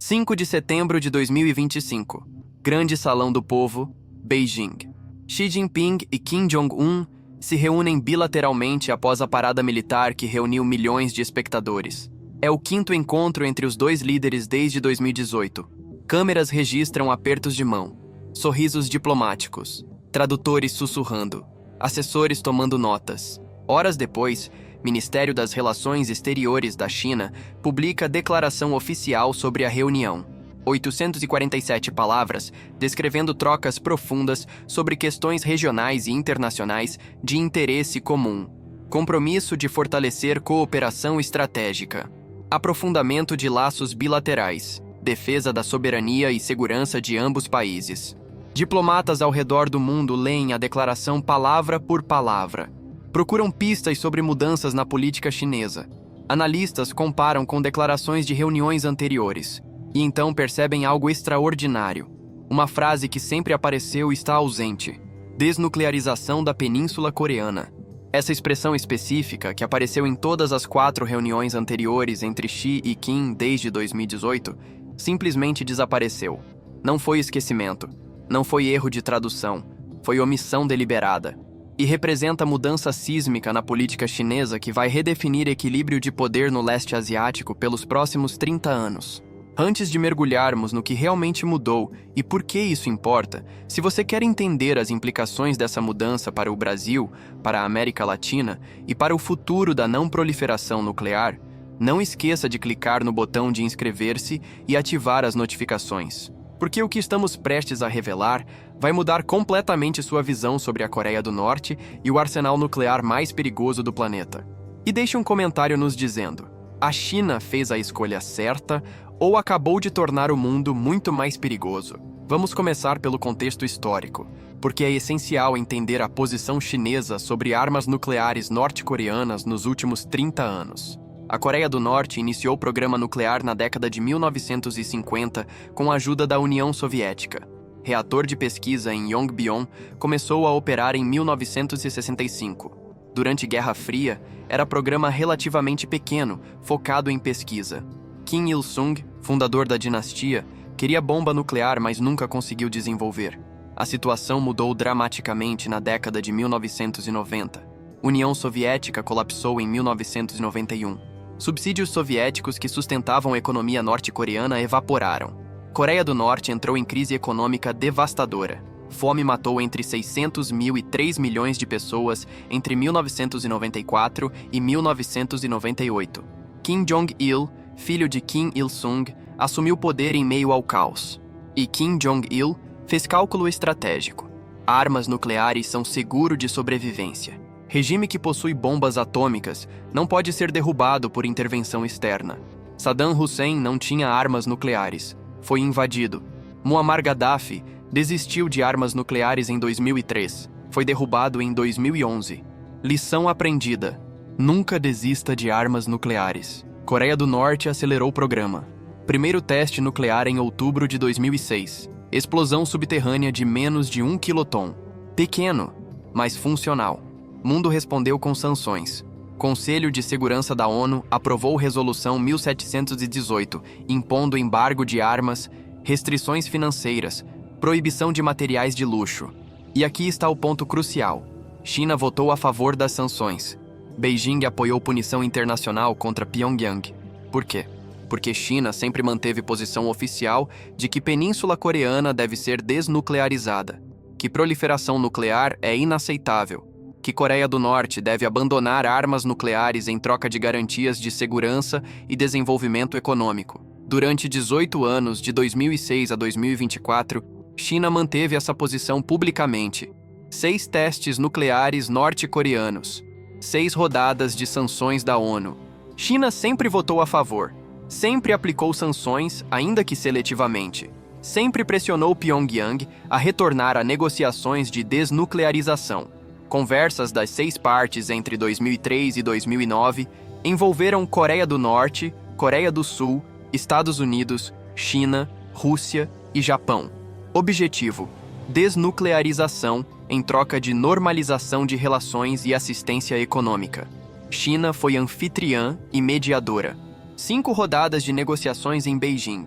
5 de setembro de 2025. Grande Salão do Povo, Beijing. Xi Jinping e Kim Jong-un se reúnem bilateralmente após a parada militar que reuniu milhões de espectadores. É o quinto encontro entre os dois líderes desde 2018. Câmeras registram apertos de mão, sorrisos diplomáticos, tradutores sussurrando, assessores tomando notas. Horas depois, Ministério das Relações Exteriores da China publica declaração oficial sobre a reunião. 847 palavras, descrevendo trocas profundas sobre questões regionais e internacionais de interesse comum. Compromisso de fortalecer cooperação estratégica. Aprofundamento de laços bilaterais. Defesa da soberania e segurança de ambos países. Diplomatas ao redor do mundo leem a declaração palavra por palavra. Procuram pistas sobre mudanças na política chinesa. Analistas comparam com declarações de reuniões anteriores. E então percebem algo extraordinário. Uma frase que sempre apareceu está ausente. Desnuclearização da Península Coreana. Essa expressão específica, que apareceu em todas as 4 reuniões anteriores entre Xi e Kim desde 2018, simplesmente desapareceu. Não foi esquecimento. Não foi erro de tradução. Foi omissão deliberada. E representa mudança sísmica na política chinesa que vai redefinir equilíbrio de poder no leste asiático pelos próximos 30 anos. Antes de mergulharmos no que realmente mudou e por que isso importa, se você quer entender as implicações dessa mudança para o Brasil, para a América Latina e para o futuro da não proliferação nuclear, não esqueça de clicar no botão de inscrever-se e ativar as notificações. Porque o que estamos prestes a revelar vai mudar completamente sua visão sobre a Coreia do Norte e o arsenal nuclear mais perigoso do planeta. E deixe um comentário nos dizendo: a China fez a escolha certa ou acabou de tornar o mundo muito mais perigoso? Vamos começar pelo contexto histórico, porque é essencial entender a posição chinesa sobre armas nucleares norte-coreanas nos últimos 30 anos. A Coreia do Norte iniciou o programa nuclear na década de 1950 com a ajuda da União Soviética. Reator de pesquisa em Yongbyon começou a operar em 1965. Durante Guerra Fria, era programa relativamente pequeno, focado em pesquisa. Kim Il-sung, fundador da dinastia, queria bomba nuclear, mas nunca conseguiu desenvolver. A situação mudou dramaticamente na década de 1990. União Soviética colapsou em 1991. Subsídios soviéticos que sustentavam a economia norte-coreana evaporaram. Coreia do Norte entrou em crise econômica devastadora. Fome matou entre 600 mil e 3 milhões de pessoas entre 1994 e 1998. Kim Jong-il, filho de Kim Il-sung, assumiu o poder em meio ao caos. E Kim Jong-il fez cálculo estratégico. Armas nucleares são seguro de sobrevivência. Regime que possui bombas atômicas não pode ser derrubado por intervenção externa. Saddam Hussein não tinha armas nucleares. Foi invadido. Muammar Gaddafi desistiu de armas nucleares em 2003. Foi derrubado em 2011. Lição aprendida: nunca desista de armas nucleares. Coreia do Norte acelerou o programa. Primeiro teste nuclear em outubro de 2006. Explosão subterrânea de menos de 1 quiloton. Pequeno, mas funcional. Mundo respondeu com sanções. Conselho de Segurança da ONU aprovou Resolução 1718, impondo embargo de armas, restrições financeiras, proibição de materiais de luxo. E aqui está o ponto crucial. China votou a favor das sanções. Beijing apoiou punição internacional contra Pyongyang. Por quê? Porque China sempre manteve posição oficial de que Península Coreana deve ser desnuclearizada, que proliferação nuclear é inaceitável, que Coreia do Norte deve abandonar armas nucleares em troca de garantias de segurança e desenvolvimento econômico. Durante 18 anos, de 2006 a 2024, China manteve essa posição publicamente. 6 testes nucleares norte-coreanos. 6 rodadas de sanções da ONU. China sempre votou a favor. Sempre aplicou sanções, ainda que seletivamente. Sempre pressionou Pyongyang a retornar a negociações de desnuclearização. Conversas das 6 partes entre 2003 e 2009 envolveram Coreia do Norte, Coreia do Sul, Estados Unidos, China, Rússia e Japão. Objetivo: desnuclearização em troca de normalização de relações e assistência econômica. China foi anfitriã e mediadora. 5 rodadas de negociações em Beijing.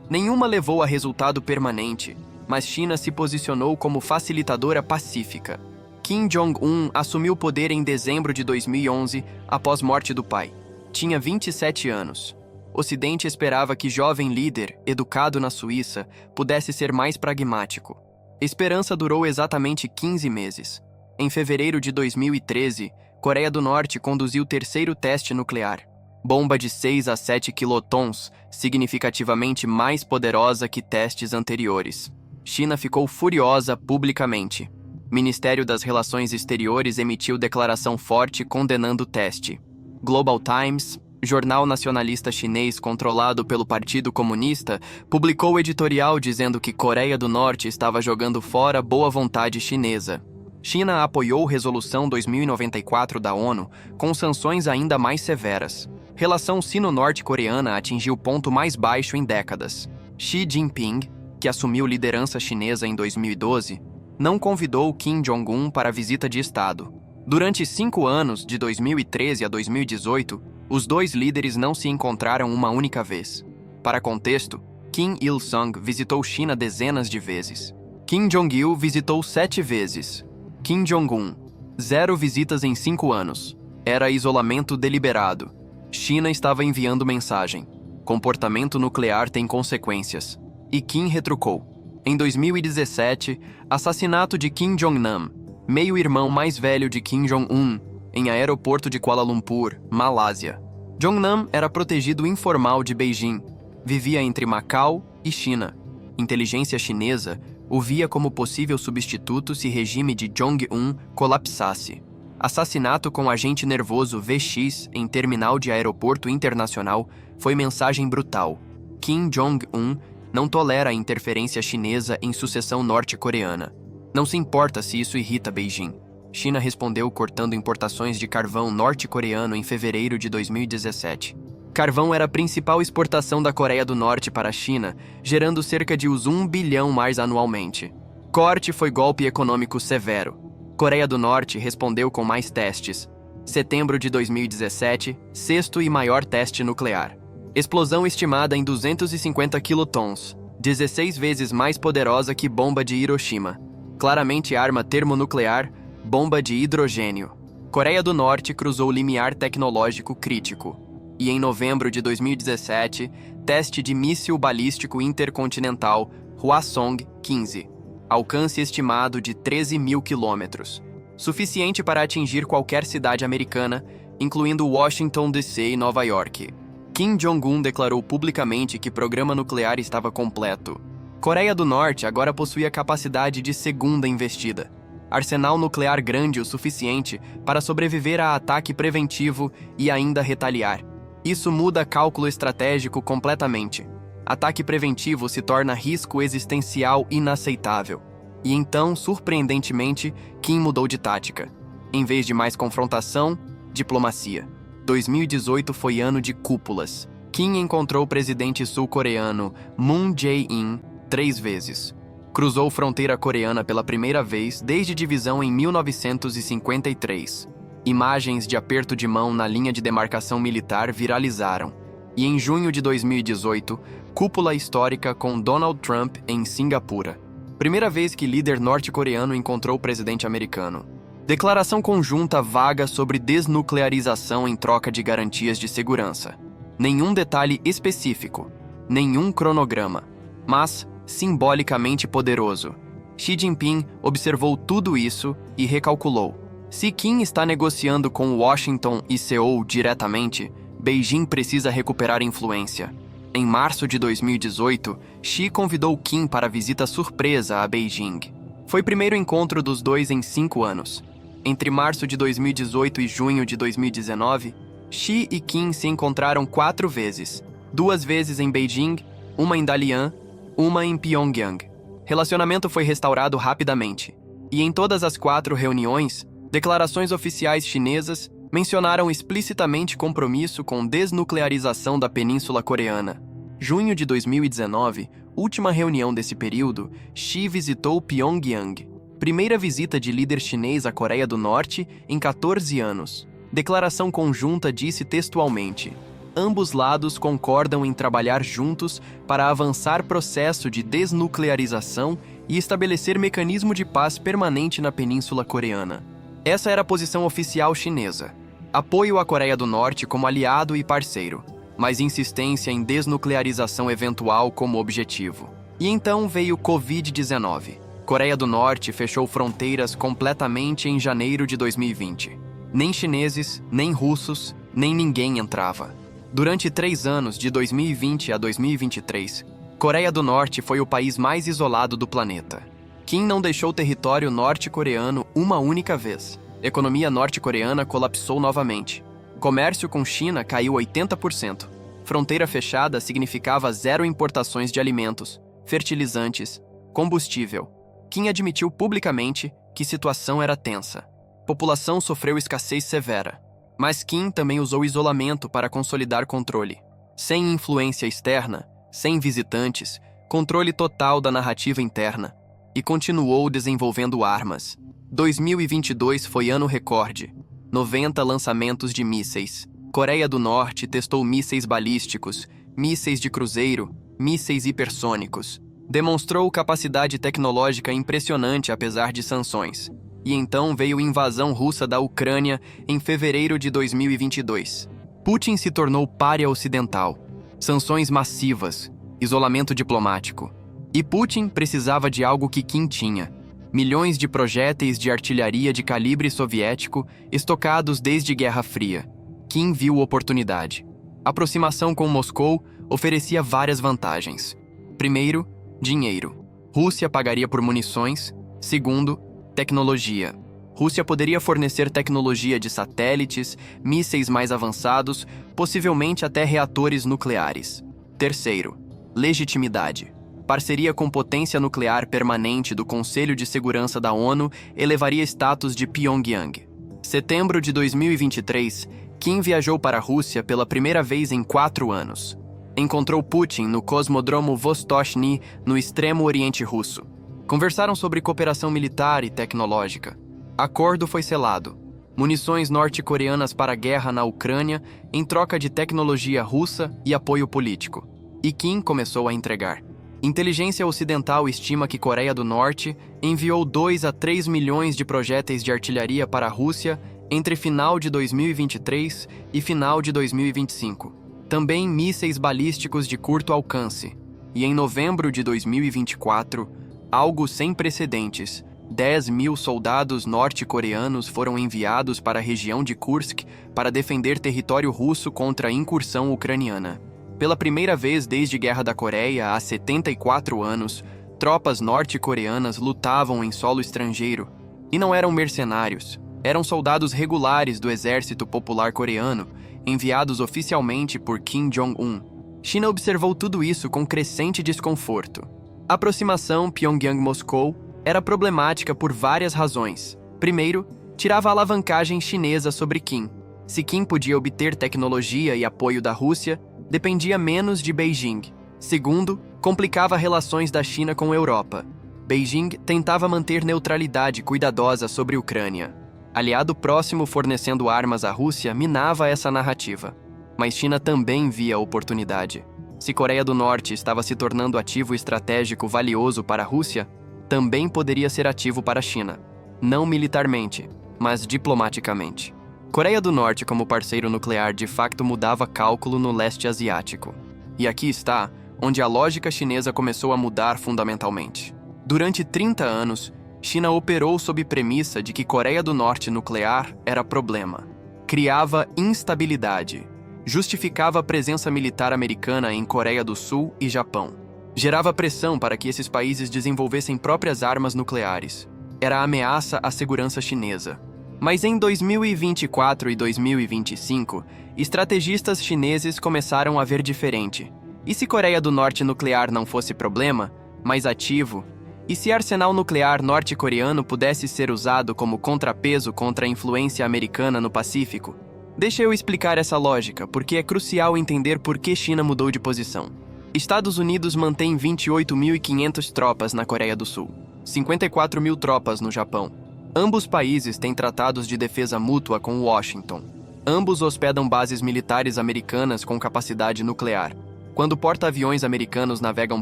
Nenhuma levou a resultado permanente, mas China se posicionou como facilitadora pacífica. Kim Jong-un assumiu o poder em dezembro de 2011, após morte do pai. Tinha 27 anos. O Ocidente esperava que jovem líder, educado na Suíça, pudesse ser mais pragmático. A esperança durou exatamente 15 meses. Em fevereiro de 2013, Coreia do Norte conduziu o terceiro teste nuclear. Bomba de 6 a 7 quilotons, significativamente mais poderosa que testes anteriores. China ficou furiosa publicamente. Ministério das Relações Exteriores emitiu declaração forte condenando o teste. Global Times, jornal nacionalista chinês controlado pelo Partido Comunista, publicou editorial dizendo que Coreia do Norte estava jogando fora boa vontade chinesa. China apoiou Resolução 2094 da ONU, com sanções ainda mais severas. Relação sino-norte-coreana atingiu o ponto mais baixo em décadas. Xi Jinping, que assumiu liderança chinesa em 2012, não convidou Kim Jong-un para a visita de Estado. Durante 5 anos, de 2013 a 2018, os dois líderes não se encontraram uma única vez. Para contexto, Kim Il-sung visitou China dezenas de vezes. Kim Jong-il visitou 7 vezes. Kim Jong-un, 0 visitas em 5 anos. Era isolamento deliberado. China estava enviando mensagem. Comportamento nuclear tem consequências. E Kim retrucou. Em 2017, assassinato de Kim Jong-nam, meio-irmão mais velho de Kim Jong-un, em aeroporto de Kuala Lumpur, Malásia. Jong-nam era protegido informal de Beijing. Vivia entre Macau e China. Inteligência chinesa o via como possível substituto se regime de Jong-un colapsasse. Assassinato com agente nervoso VX em terminal de aeroporto internacional foi mensagem brutal. Kim Jong-un não tolera a interferência chinesa em sucessão norte-coreana. Não se importa se isso irrita Beijing. China respondeu cortando importações de carvão norte-coreano em fevereiro de 2017. Carvão era a principal exportação da Coreia do Norte para a China, gerando cerca de uns 1 bilhão mais anualmente. Corte foi golpe econômico severo. Coreia do Norte respondeu com mais testes. Setembro de 2017, sexto e maior teste nuclear. Explosão estimada em 250 quilotons, 16 vezes mais poderosa que bomba de Hiroshima. Claramente arma termonuclear, bomba de hidrogênio. Coreia do Norte cruzou o limiar tecnológico crítico. E em novembro de 2017, teste de míssil balístico intercontinental Hwasong-15. Alcance estimado de 13 mil quilômetros. Suficiente para atingir qualquer cidade americana, incluindo Washington, D.C. e Nova York. Kim Jong-un declarou publicamente que o programa nuclear estava completo. Coreia do Norte agora possui a capacidade de segunda investida. Arsenal nuclear grande o suficiente para sobreviver a ataque preventivo e ainda retaliar. Isso muda cálculo estratégico completamente. Ataque preventivo se torna risco existencial inaceitável. E então, surpreendentemente, Kim mudou de tática. Em vez de mais confrontação, diplomacia. 2018 foi ano de cúpulas. Kim encontrou o presidente sul-coreano Moon Jae-in 3 vezes. Cruzou fronteira coreana pela primeira vez desde divisão em 1953. Imagens de aperto de mão na linha de demarcação militar viralizaram. E em junho de 2018, cúpula histórica com Donald Trump em Singapura. Primeira vez que líder norte-coreano encontrou o presidente americano. Declaração conjunta vaga sobre desnuclearização em troca de garantias de segurança. Nenhum detalhe específico, nenhum cronograma, mas simbolicamente poderoso. Xi Jinping observou tudo isso e recalculou. Se Kim está negociando com Washington e Seul diretamente, Beijing precisa recuperar influência. Em março de 2018, Xi convidou Kim para visita surpresa a Beijing. Foi o primeiro encontro dos dois em 5 anos. Entre março de 2018 e junho de 2019, Xi e Kim se encontraram 4 vezes. 2 vezes em Beijing, uma em Dalian, uma em Pyongyang. Relacionamento foi restaurado rapidamente. E em todas as 4 reuniões, declarações oficiais chinesas mencionaram explicitamente compromisso com desnuclearização da Península Coreana. Junho de 2019, última reunião desse período, Xi visitou Pyongyang. Primeira visita de líder chinês à Coreia do Norte em 14 anos. Declaração conjunta disse textualmente: ambos lados concordam em trabalhar juntos para avançar processo de desnuclearização e estabelecer mecanismo de paz permanente na Península Coreana. Essa era a posição oficial chinesa. Apoio à Coreia do Norte como aliado e parceiro, mas insistência em desnuclearização eventual como objetivo. E então veio o Covid-19. Coreia do Norte fechou fronteiras completamente em janeiro de 2020. Nem chineses, nem russos, nem ninguém entrava. Durante 3 anos, de 2020 a 2023, Coreia do Norte foi o país mais isolado do planeta. Kim não deixou o território norte-coreano uma única vez. Economia norte-coreana colapsou novamente. Comércio com China caiu 80%. Fronteira fechada significava 0 importações de alimentos, fertilizantes, combustível. Kim admitiu publicamente que situação era tensa. População sofreu escassez severa. Mas Kim também usou isolamento para consolidar controle. Sem influência externa, sem visitantes, controle total da narrativa interna. E continuou desenvolvendo armas. 2022 foi ano recorde. 90 lançamentos de mísseis. Coreia do Norte testou mísseis balísticos, mísseis de cruzeiro, mísseis hipersônicos. Demonstrou capacidade tecnológica impressionante apesar de sanções. E então veio a invasão russa da Ucrânia em fevereiro de 2022. Putin se tornou pária ocidental. Sanções massivas, isolamento diplomático. E Putin precisava de algo que Kim tinha. Milhões de projéteis de artilharia de calibre soviético estocados desde Guerra Fria. Kim viu oportunidade. A aproximação com Moscou oferecia várias vantagens. Primeiro, dinheiro. Rússia pagaria por munições. Segundo, tecnologia. Rússia poderia fornecer tecnologia de satélites, mísseis mais avançados, possivelmente até reatores nucleares. Terceiro, legitimidade. Parceria com potência nuclear permanente do Conselho de Segurança da ONU elevaria status de Pyongyang. Setembro de 2023, Kim viajou para a Rússia pela primeira vez em 4 anos. Encontrou Putin no cosmodromo Vostochny, no extremo oriente russo. Conversaram sobre cooperação militar e tecnológica. Acordo foi selado. Munições norte-coreanas para a guerra na Ucrânia em troca de tecnologia russa e apoio político. E Kim começou a entregar. Inteligência ocidental estima que Coreia do Norte enviou 2 a 3 milhões de projéteis de artilharia para a Rússia entre final de 2023 e final de 2025. Também mísseis balísticos de curto alcance. E em novembro de 2024, algo sem precedentes, 10 mil soldados norte-coreanos foram enviados para a região de Kursk para defender território russo contra a incursão ucraniana. Pela primeira vez desde a Guerra da Coreia, há 74 anos, tropas norte-coreanas lutavam em solo estrangeiro. E não eram mercenários, eram soldados regulares do Exército Popular Coreano, enviados oficialmente por Kim Jong-un. China observou tudo isso com crescente desconforto. A aproximação Pyongyang-Moscou era problemática por várias razões. Primeiro, tirava a alavancagem chinesa sobre Kim. Se Kim podia obter tecnologia e apoio da Rússia, dependia menos de Beijing. Segundo, complicava relações da China com a Europa. Beijing tentava manter neutralidade cuidadosa sobre a Ucrânia. Aliado próximo fornecendo armas à Rússia minava essa narrativa. Mas China também via oportunidade. Se Coreia do Norte estava se tornando ativo estratégico valioso para a Rússia, também poderia ser ativo para a China. Não militarmente, mas diplomaticamente. Coreia do Norte como parceiro nuclear de facto mudava cálculo no leste asiático. E aqui está onde a lógica chinesa começou a mudar fundamentalmente. Durante 30 anos, China operou sob premissa de que Coreia do Norte nuclear era problema. Criava instabilidade. Justificava a presença militar americana em Coreia do Sul e Japão. Gerava pressão para que esses países desenvolvessem próprias armas nucleares. Era ameaça à segurança chinesa. Mas em 2024 e 2025, estrategistas chineses começaram a ver diferente. E se Coreia do Norte nuclear não fosse problema, mais ativo? E se arsenal nuclear norte-coreano pudesse ser usado como contrapeso contra a influência americana no Pacífico? Deixa eu explicar essa lógica, porque é crucial entender por que China mudou de posição. Estados Unidos mantém 28.500 tropas na Coreia do Sul, 54 mil tropas no Japão. Ambos países têm tratados de defesa mútua com Washington. Ambos hospedam bases militares americanas com capacidade nuclear. Quando porta-aviões americanos navegam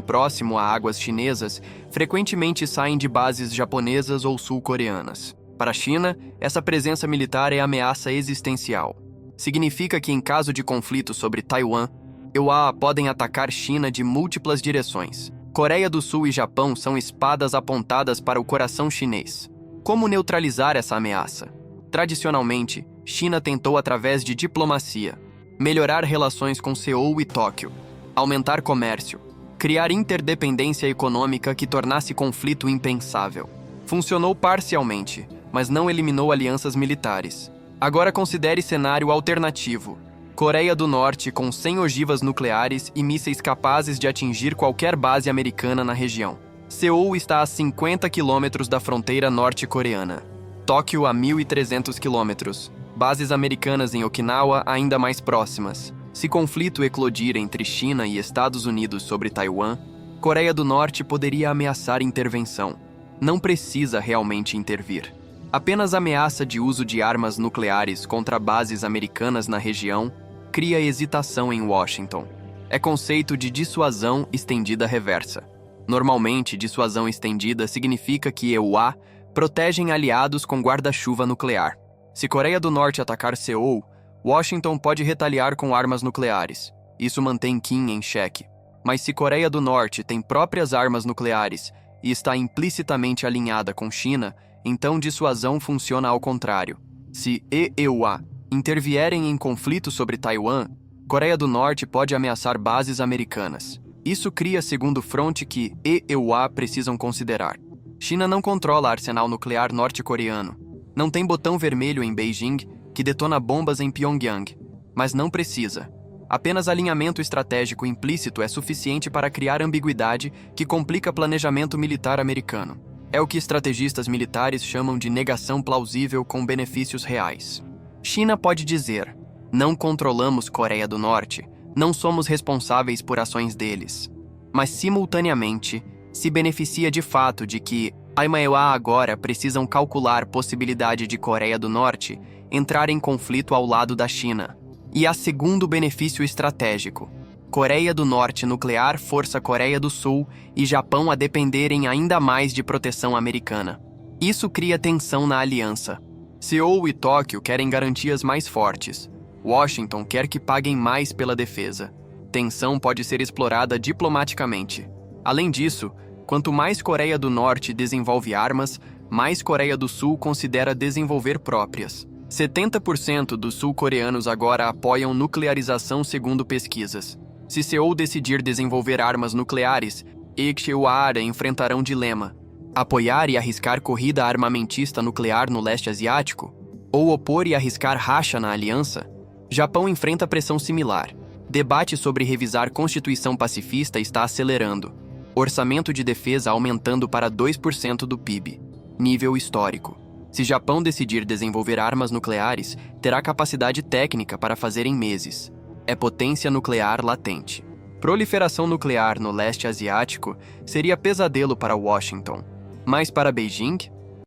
próximo a águas chinesas, frequentemente saem de bases japonesas ou sul-coreanas. Para a China, essa presença militar é ameaça existencial. Significa que, em caso de conflito sobre Taiwan, EUA podem atacar China de múltiplas direções. Coreia do Sul e Japão são espadas apontadas para o coração chinês. Como neutralizar essa ameaça? Tradicionalmente, China tentou através de diplomacia, melhorar relações com Seul e Tóquio, aumentar comércio, criar interdependência econômica que tornasse conflito impensável. Funcionou parcialmente, mas não eliminou alianças militares. Agora considere cenário alternativo. Coreia do Norte com 100 ogivas nucleares e mísseis capazes de atingir qualquer base americana na região. Seul está a 50 quilômetros da fronteira norte-coreana. Tóquio a 1.300 quilômetros. Bases americanas em Okinawa ainda mais próximas. Se conflito eclodir entre China e Estados Unidos sobre Taiwan, Coreia do Norte poderia ameaçar intervenção. Não precisa realmente intervir. Apenas a ameaça de uso de armas nucleares contra bases americanas na região cria hesitação em Washington. É conceito de dissuasão estendida reversa. Normalmente, dissuasão estendida significa que EUA protegem aliados com guarda-chuva nuclear. Se Coreia do Norte atacar Seul, Washington pode retaliar com armas nucleares. Isso mantém Kim em xeque. Mas se Coreia do Norte tem próprias armas nucleares e está implicitamente alinhada com China, então dissuasão funciona ao contrário. Se EUA intervierem em conflito sobre Taiwan, Coreia do Norte pode ameaçar bases americanas. Isso cria segundo fronte que EUA precisam considerar. China não controla arsenal nuclear norte-coreano. Não tem botão vermelho em Beijing que detona bombas em Pyongyang. Mas não precisa. Apenas alinhamento estratégico implícito é suficiente para criar ambiguidade que complica planejamento militar americano. É o que estrategistas militares chamam de negação plausível com benefícios reais. China pode dizer: não controlamos Coreia do Norte, não somos responsáveis por ações deles. Mas, simultaneamente, se beneficia de fato de que EUA agora precisam calcular possibilidade de Coreia do Norte entrar em conflito ao lado da China. E há segundo benefício estratégico. Coreia do Norte nuclear força Coreia do Sul e Japão a dependerem ainda mais de proteção americana. Isso cria tensão na aliança. Seul e Tóquio querem garantias mais fortes. Washington quer que paguem mais pela defesa. Tensão pode ser explorada diplomaticamente. Além disso, quanto mais Coreia do Norte desenvolve armas, mais Coreia do Sul considera desenvolver próprias. 70% dos sul-coreanos agora apoiam nuclearização segundo pesquisas. Se Seul decidir desenvolver armas nucleares, EUA enfrentarão dilema: apoiar e arriscar corrida armamentista nuclear no leste asiático? Ou opor e arriscar racha na aliança? Japão enfrenta pressão similar. Debate sobre revisar Constituição pacifista está acelerando. Orçamento de defesa aumentando para 2% do PIB. Nível histórico. Se Japão decidir desenvolver armas nucleares, terá capacidade técnica para fazer em meses. É potência nuclear latente. Proliferação nuclear no leste asiático seria pesadelo para Washington. Mas para Beijing?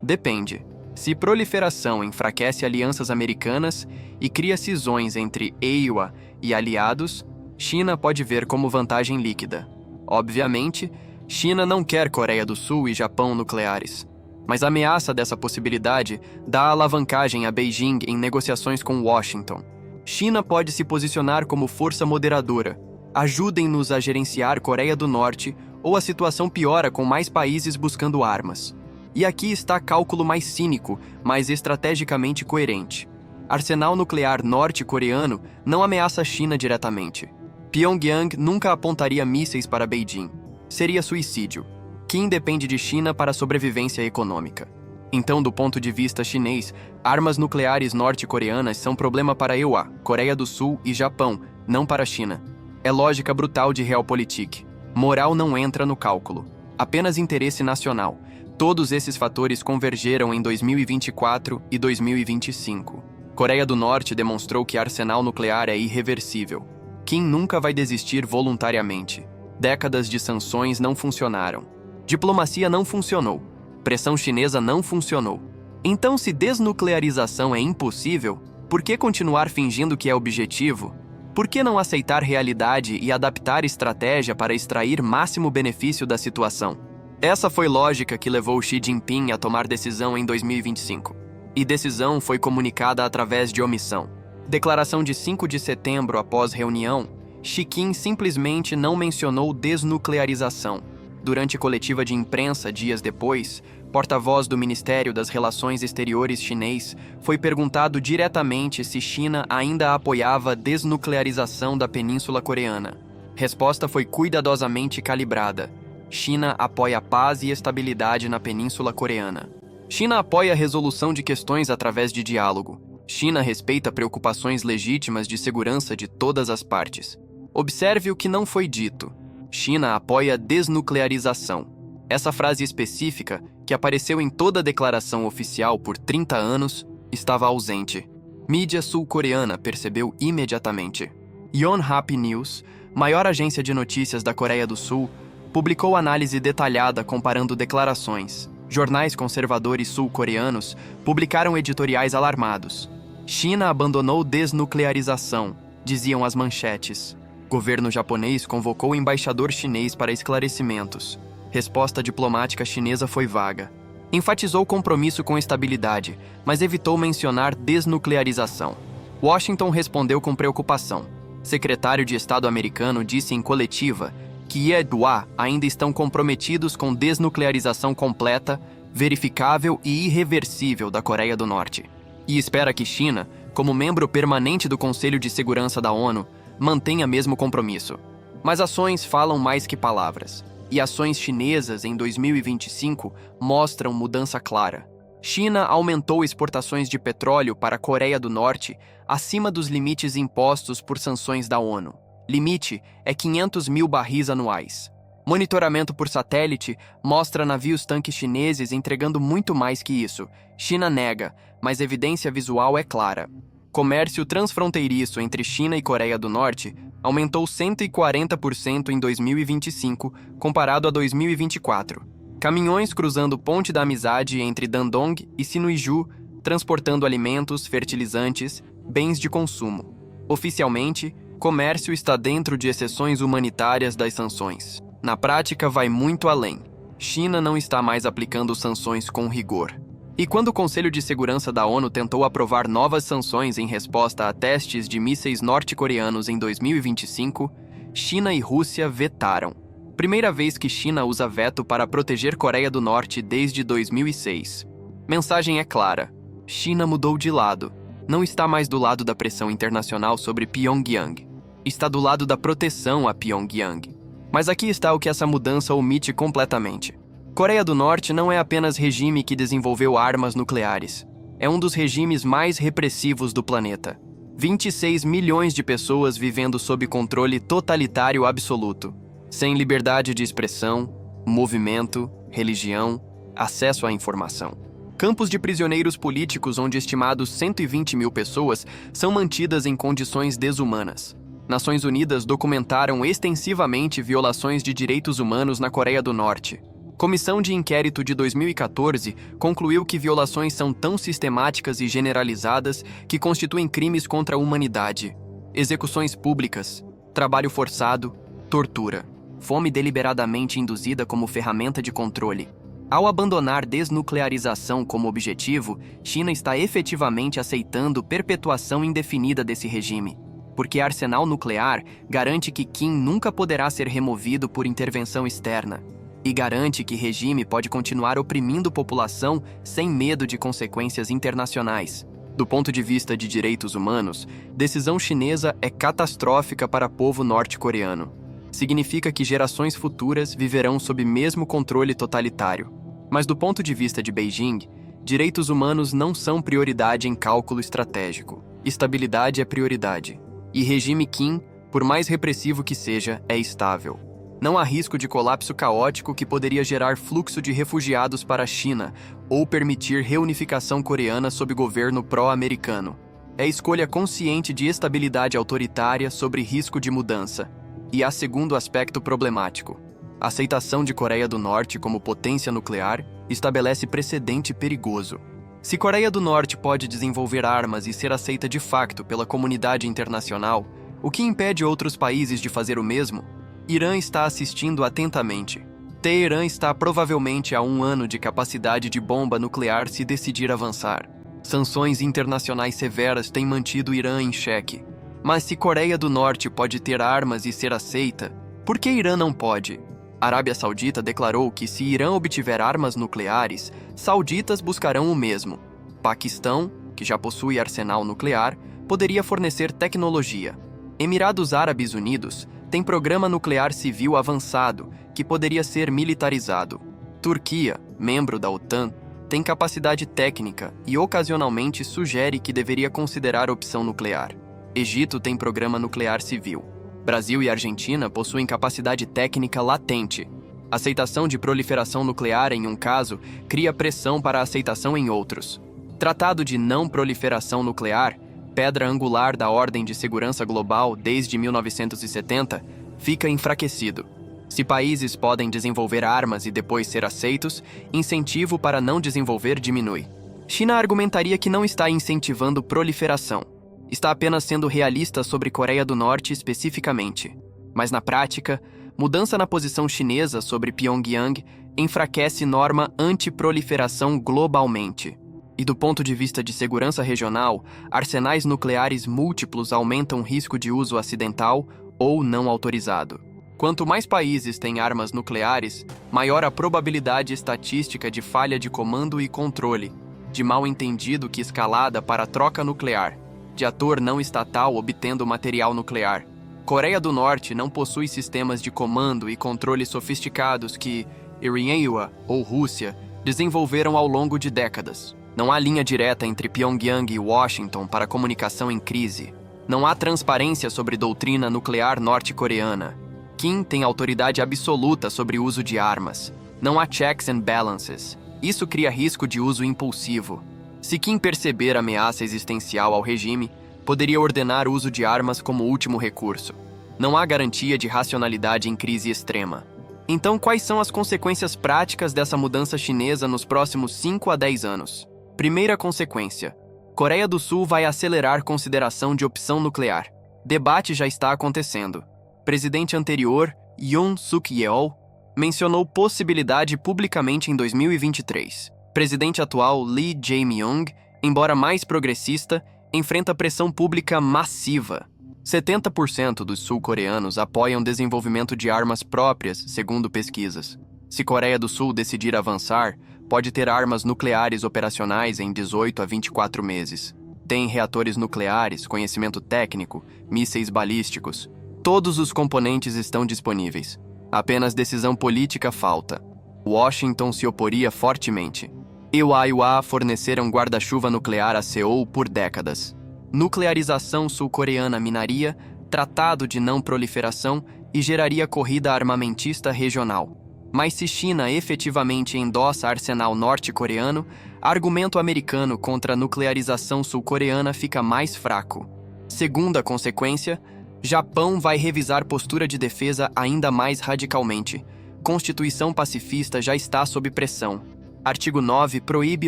Depende. Se proliferação enfraquece alianças americanas e cria cisões entre EUA e aliados, China pode ver como vantagem líquida. Obviamente, China não quer Coreia do Sul e Japão nucleares. Mas a ameaça dessa possibilidade dá alavancagem a Beijing em negociações com Washington. China pode se posicionar como força moderadora. Ajudem-nos a gerenciar Coreia do Norte ou a situação piora com mais países buscando armas. E aqui está cálculo mais cínico, mas estrategicamente coerente. Arsenal nuclear norte-coreano não ameaça a China diretamente. Pyongyang nunca apontaria mísseis para Beijing. Seria suicídio. Kim depende de China para a sobrevivência econômica. Então, do ponto de vista chinês, armas nucleares norte-coreanas são problema para EUA, Coreia do Sul e Japão, não para a China. É lógica brutal de Realpolitik. Moral não entra no cálculo. Apenas interesse nacional. Todos esses fatores convergeram em 2024 e 2025. Coreia do Norte demonstrou que arsenal nuclear é irreversível. Kim nunca vai desistir voluntariamente. Décadas de sanções não funcionaram. Diplomacia não funcionou. Pressão chinesa não funcionou. Então, se desnuclearização é impossível, Por que continuar fingindo que é objetivo? Por que não aceitar realidade e adaptar estratégia para extrair máximo benefício da situação? Essa foi lógica que levou Xi Jinping a tomar decisão em 2025. E decisão foi comunicada através de omissão. Declaração de 5 de setembro após reunião, Xi Jinping simplesmente não mencionou desnuclearização. Durante coletiva de imprensa dias depois, porta-voz do Ministério das Relações Exteriores chinês foi perguntado diretamente se China ainda apoiava a desnuclearização da Península Coreana. Resposta foi cuidadosamente calibrada. China apoia a paz e estabilidade na Península Coreana. China apoia a resolução de questões através de diálogo. China respeita preocupações legítimas de segurança de todas as partes. Observe o que não foi dito. China apoia a desnuclearização. Essa frase específica, que apareceu em toda a declaração oficial por 30 anos, estava ausente. Mídia sul-coreana percebeu imediatamente. Yonhap News, maior agência de notícias da Coreia do Sul, publicou análise detalhada comparando declarações. Jornais conservadores sul-coreanos publicaram editoriais alarmados. China abandonou desnuclearização, diziam as manchetes. Governo japonês convocou o embaixador chinês para esclarecimentos. Resposta diplomática chinesa foi vaga. Enfatizou compromisso com estabilidade, mas evitou mencionar desnuclearização. Washington respondeu com preocupação. Secretário de Estado americano disse em coletiva que Ye Dua ainda estão comprometidos com desnuclearização completa, verificável e irreversível da Coreia do Norte. E espera que China, como membro permanente do Conselho de Segurança da ONU, mantenha mesmo compromisso. Mas ações falam mais que palavras. E ações chinesas em 2025 mostram mudança clara. China aumentou exportações de petróleo para a Coreia do Norte acima dos limites impostos por sanções da ONU. Limite é 500 mil barris anuais. Monitoramento por satélite mostra navios-tanque chineses entregando muito mais que isso. China nega, mas evidência visual é clara. Comércio transfronteiriço entre China e Coreia do Norte aumentou 140% em 2025, comparado a 2024. Caminhões cruzando Ponte da Amizade entre Dandong e Sinuiju, transportando alimentos, fertilizantes, bens de consumo. Oficialmente, comércio está dentro de exceções humanitárias das sanções. Na prática, vai muito além. China não está mais aplicando sanções com rigor. E quando o Conselho de Segurança da ONU tentou aprovar novas sanções em resposta a testes de mísseis norte-coreanos em 2025, China e Rússia vetaram. Primeira vez que China usa veto para proteger Coreia do Norte desde 2006. Mensagem é clara. China mudou de lado. Não está mais do lado da pressão internacional sobre Pyongyang. Está do lado da proteção a Pyongyang. Mas aqui está o que essa mudança omite completamente. Coreia do Norte não é apenas regime que desenvolveu armas nucleares. É um dos regimes mais repressivos do planeta. 26 milhões de pessoas vivendo sob controle totalitário absoluto. Sem liberdade de expressão, movimento, religião, acesso à informação. Campos de prisioneiros políticos onde estimados 120 mil pessoas são mantidas em condições desumanas. Nações Unidas documentaram extensivamente violações de direitos humanos na Coreia do Norte. Comissão de Inquérito de 2014 concluiu que violações são tão sistemáticas e generalizadas que constituem crimes contra a humanidade. Execuções públicas, trabalho forçado, tortura, fome deliberadamente induzida como ferramenta de controle. Ao abandonar desnuclearização como objetivo, China está efetivamente aceitando perpetuação indefinida desse regime. Porque arsenal nuclear garante que Kim nunca poderá ser removido por intervenção externa. E garante que regime pode continuar oprimindo população sem medo de consequências internacionais. Do ponto de vista de direitos humanos, decisão chinesa é catastrófica para o povo norte-coreano. Significa que gerações futuras viverão sob mesmo controle totalitário. Mas do ponto de vista de Beijing, direitos humanos não são prioridade em cálculo estratégico. Estabilidade é prioridade. E regime Kim, por mais repressivo que seja, é estável. Não há risco de colapso caótico que poderia gerar fluxo de refugiados para a China ou permitir reunificação coreana sob governo pró-americano. É escolha consciente de estabilidade autoritária sobre risco de mudança. E há segundo aspecto problemático. A aceitação de Coreia do Norte como potência nuclear estabelece precedente perigoso. Se Coreia do Norte pode desenvolver armas e ser aceita de facto pela comunidade internacional, o que impede outros países de fazer o mesmo? Irã está assistindo atentamente. Teherã está provavelmente a 1 ano de capacidade de bomba nuclear se decidir avançar. Sanções internacionais severas têm mantido Irã em xeque. Mas se Coreia do Norte pode ter armas e ser aceita, por que Irã não pode? A Arábia Saudita declarou que se Irã obtiver armas nucleares, sauditas buscarão o mesmo. Paquistão, que já possui arsenal nuclear, poderia fornecer tecnologia. Emirados Árabes Unidos tem programa nuclear civil avançado, que poderia ser militarizado. Turquia, membro da OTAN, tem capacidade técnica e ocasionalmente sugere que deveria considerar opção nuclear. Egito tem programa nuclear civil. Brasil e Argentina possuem capacidade técnica latente. Aceitação de proliferação nuclear em um caso cria pressão para a aceitação em outros. Tratado de Não Proliferação Nuclear, pedra angular da Ordem de Segurança Global desde 1970, fica enfraquecido. Se países podem desenvolver armas e depois ser aceitos, incentivo para não desenvolver diminui. China argumentaria que não está incentivando proliferação. Está apenas sendo realista sobre Coreia do Norte especificamente. Mas na prática, mudança na posição chinesa sobre Pyongyang enfraquece norma anti-proliferação globalmente. E do ponto de vista de segurança regional, arsenais nucleares múltiplos aumentam o risco de uso acidental ou não autorizado. Quanto mais países têm armas nucleares, maior a probabilidade estatística de falha de comando e controle, de mal-entendido que escalada para troca nuclear, de ator não estatal obtendo material nuclear. Coreia do Norte não possui sistemas de comando e controle sofisticados que Iran ou Rússia desenvolveram ao longo de décadas. Não há linha direta entre Pyongyang e Washington para comunicação em crise. Não há transparência sobre doutrina nuclear norte-coreana. Kim tem autoridade absoluta sobre o uso de armas. Não há checks and balances. Isso cria risco de uso impulsivo. Se Kim perceber ameaça existencial ao regime, poderia ordenar o uso de armas como último recurso. Não há garantia de racionalidade em crise extrema. Então, quais são as consequências práticas dessa mudança chinesa nos próximos 5 a 10 anos? Primeira consequência: Coreia do Sul vai acelerar consideração de opção nuclear. Debate já está acontecendo. Presidente anterior, Yoon Suk-yeol, mencionou possibilidade publicamente em 2023. Presidente atual Lee Jae-myung, embora mais progressista, enfrenta pressão pública massiva. 70% dos sul-coreanos apoiam desenvolvimento de armas próprias, segundo pesquisas. Se Coreia do Sul decidir avançar, pode ter armas nucleares operacionais em 18 a 24 meses. Tem reatores nucleares, conhecimento técnico, mísseis balísticos. Todos os componentes estão disponíveis. Apenas decisão política falta. Washington se oporia fortemente. EUA forneceram guarda-chuva nuclear a Seul por décadas. Nuclearização sul-coreana minaria, tratado de não proliferação e geraria corrida armamentista regional. Mas se China efetivamente endossa arsenal norte-coreano, argumento americano contra a nuclearização sul-coreana fica mais fraco. Segunda consequência, Japão vai revisar postura de defesa ainda mais radicalmente. Constituição pacifista já está sob pressão. Artigo 9 proíbe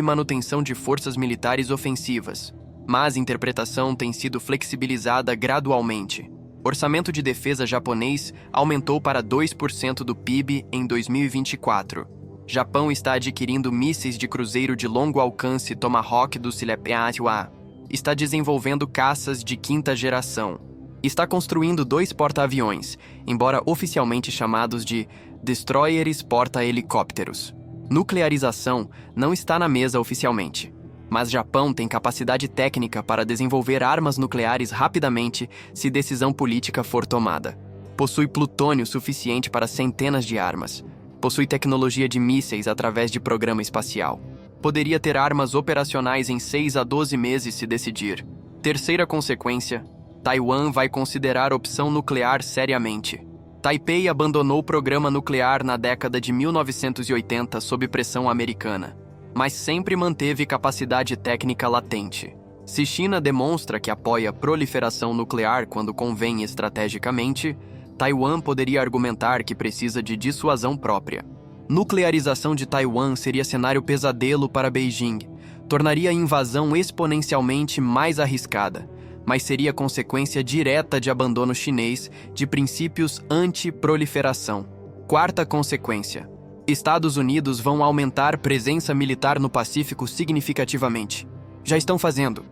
manutenção de forças militares ofensivas, mas interpretação tem sido flexibilizada gradualmente. Orçamento de defesa japonês aumentou para 2% do PIB em 2024. Japão está adquirindo mísseis de cruzeiro de longo alcance Tomahawk do Silepeatua. Está desenvolvendo caças de quinta geração. Está construindo 2 porta-aviões, embora oficialmente chamados de destroyers porta-helicópteros. Nuclearização não está na mesa oficialmente, mas Japão tem capacidade técnica para desenvolver armas nucleares rapidamente se decisão política for tomada. Possui plutônio suficiente para centenas de armas. Possui tecnologia de mísseis através de programa espacial. Poderia ter armas operacionais em 6 a 12 meses se decidir. Terceira consequência: Taiwan vai considerar opção nuclear seriamente. Taipei abandonou o programa nuclear na década de 1980 sob pressão americana, mas sempre manteve capacidade técnica latente. Se China demonstra que apoia a proliferação nuclear quando convém estrategicamente, Taiwan poderia argumentar que precisa de dissuasão própria. Nuclearização de Taiwan seria cenário pesadelo para Beijing. tornaria a invasão exponencialmente mais arriscada, mas seria consequência direta de abandono chinês de princípios anti-proliferação. Quarta consequência: Estados Unidos vão aumentar presença militar no Pacífico significativamente. Já estão fazendo.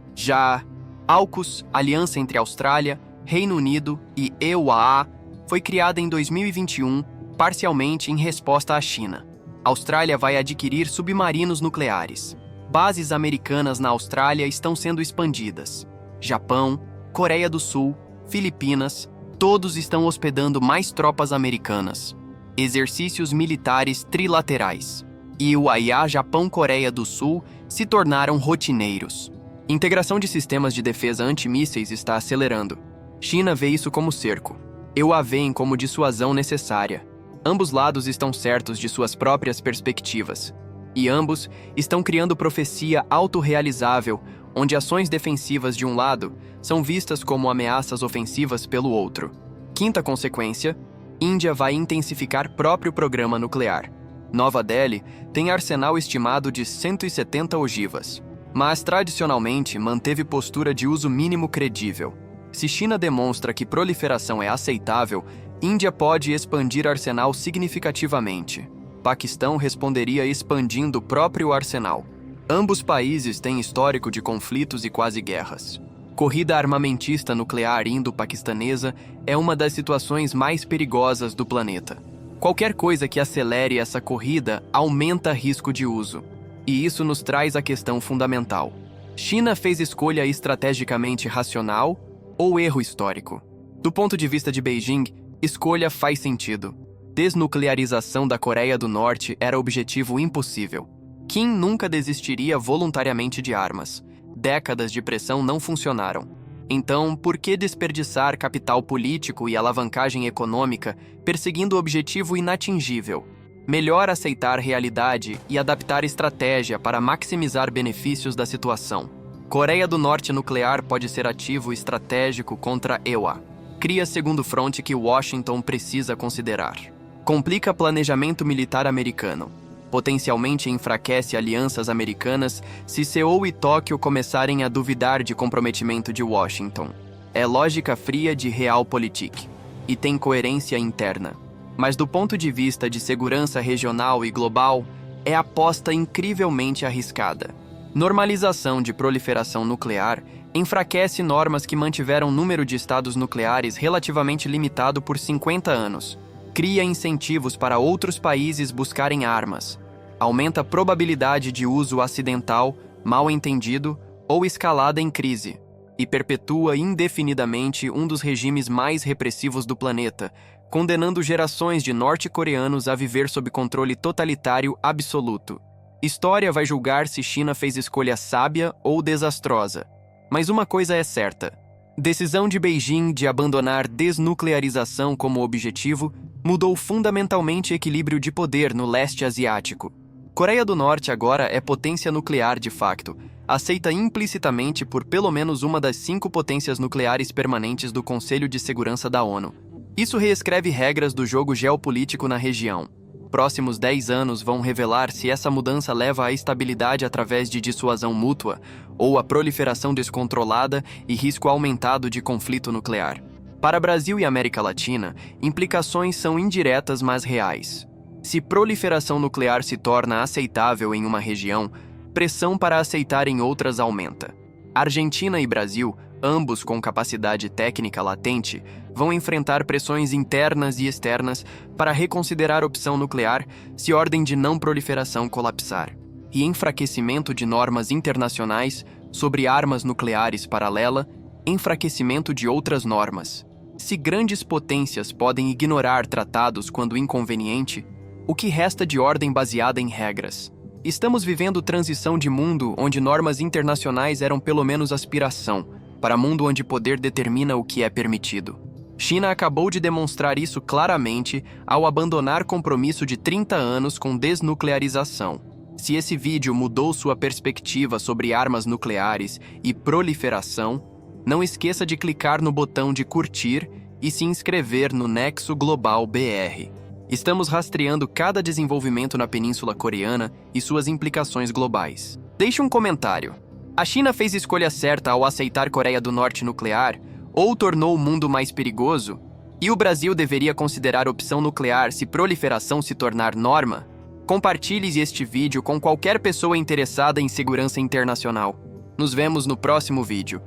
AUKUS, aliança entre Austrália, Reino Unido e EUAA, foi criada em 2021, parcialmente em resposta à China. A Austrália vai adquirir submarinos nucleares. Bases americanas na Austrália estão sendo expandidas. Japão, Coreia do Sul, Filipinas, todos estão hospedando mais tropas americanas. Exercícios militares trilaterais. EUAA, Japão, Coreia do Sul se tornaram rotineiros. Integração de sistemas de defesa antimísseis está acelerando. China vê isso como cerco. Eu a veem como dissuasão necessária. Ambos lados estão certos de suas próprias perspectivas. E ambos estão criando profecia autorrealizável, onde ações defensivas de um lado são vistas como ameaças ofensivas pelo outro. Quinta consequência: Índia vai intensificar próprio programa nuclear. Nova Delhi tem arsenal estimado de 170 ogivas, mas tradicionalmente manteve postura de uso mínimo credível. Se China demonstra que proliferação é aceitável, Índia pode expandir arsenal significativamente. Paquistão responderia expandindo o próprio arsenal. Ambos países têm histórico de conflitos e quase guerras. Corrida armamentista nuclear indo-paquistanesa é uma das situações mais perigosas do planeta. Qualquer coisa que acelere essa corrida aumenta risco de uso. E isso nos traz a questão fundamental: China fez escolha estrategicamente racional ou erro histórico? Do ponto de vista de Beijing, escolha faz sentido. Desnuclearização da Coreia do Norte era objetivo impossível. Kim nunca desistiria voluntariamente de armas. Décadas de pressão não funcionaram. Então, por que desperdiçar capital político e alavancagem econômica perseguindo objetivo inatingível? Melhor aceitar realidade e adaptar estratégia para maximizar benefícios da situação. Coreia do Norte nuclear pode ser ativo estratégico contra EUA. Cria segundo fronte que Washington precisa considerar. Complica planejamento militar americano. Potencialmente enfraquece alianças americanas se Seul e Tóquio começarem a duvidar de comprometimento de Washington. É lógica fria de realpolitik e tem coerência interna. Mas do ponto de vista de segurança regional e global, é aposta incrivelmente arriscada. Normalização de proliferação nuclear enfraquece normas que mantiveram número de estados nucleares relativamente limitado por 50 anos. Cria incentivos para outros países buscarem armas. Aumenta a probabilidade de uso acidental, mal entendido ou escalada em crise. E perpetua indefinidamente um dos regimes mais repressivos do planeta, condenando gerações de norte-coreanos a viver sob controle totalitário absoluto. História vai julgar se China fez escolha sábia ou desastrosa. Mas uma coisa é certa: decisão de Beijing de abandonar desnuclearização como objetivo mudou fundamentalmente o equilíbrio de poder no leste asiático. Coreia do Norte agora é potência nuclear de facto, aceita implicitamente por pelo menos uma das 5 potências nucleares permanentes do Conselho de Segurança da ONU. Isso reescreve regras do jogo geopolítico na região. Próximos 10 anos vão revelar se essa mudança leva à estabilidade através de dissuasão mútua ou à proliferação descontrolada e risco aumentado de conflito nuclear. Para Brasil e América Latina, implicações são indiretas mas reais. Se proliferação nuclear se torna aceitável em uma região, pressão para aceitar em outras aumenta. Argentina e Brasil, ambos com capacidade técnica latente, vão enfrentar pressões internas e externas para reconsiderar opção nuclear se ordem de não proliferação colapsar. E enfraquecimento de normas internacionais sobre armas nucleares paralela, enfraquecimento de outras normas. Se grandes potências podem ignorar tratados quando inconveniente, o que resta de ordem baseada em regras? Estamos vivendo transição de mundo onde normas internacionais eram pelo menos aspiração, para mundo onde poder determina o que é permitido. China acabou de demonstrar isso claramente ao abandonar compromisso de 30 anos com desnuclearização. Se esse vídeo mudou sua perspectiva sobre armas nucleares e proliferação, não esqueça de clicar no botão de curtir e se inscrever no Nexo Global BR. Estamos rastreando cada desenvolvimento na Península Coreana e suas implicações globais. Deixe um comentário. A China fez escolha certa ao aceitar Coreia do Norte nuclear ou tornou o mundo mais perigoso? E o Brasil deveria considerar opção nuclear se proliferação se tornar norma? Compartilhe este vídeo com qualquer pessoa interessada em segurança internacional. Nos vemos no próximo vídeo.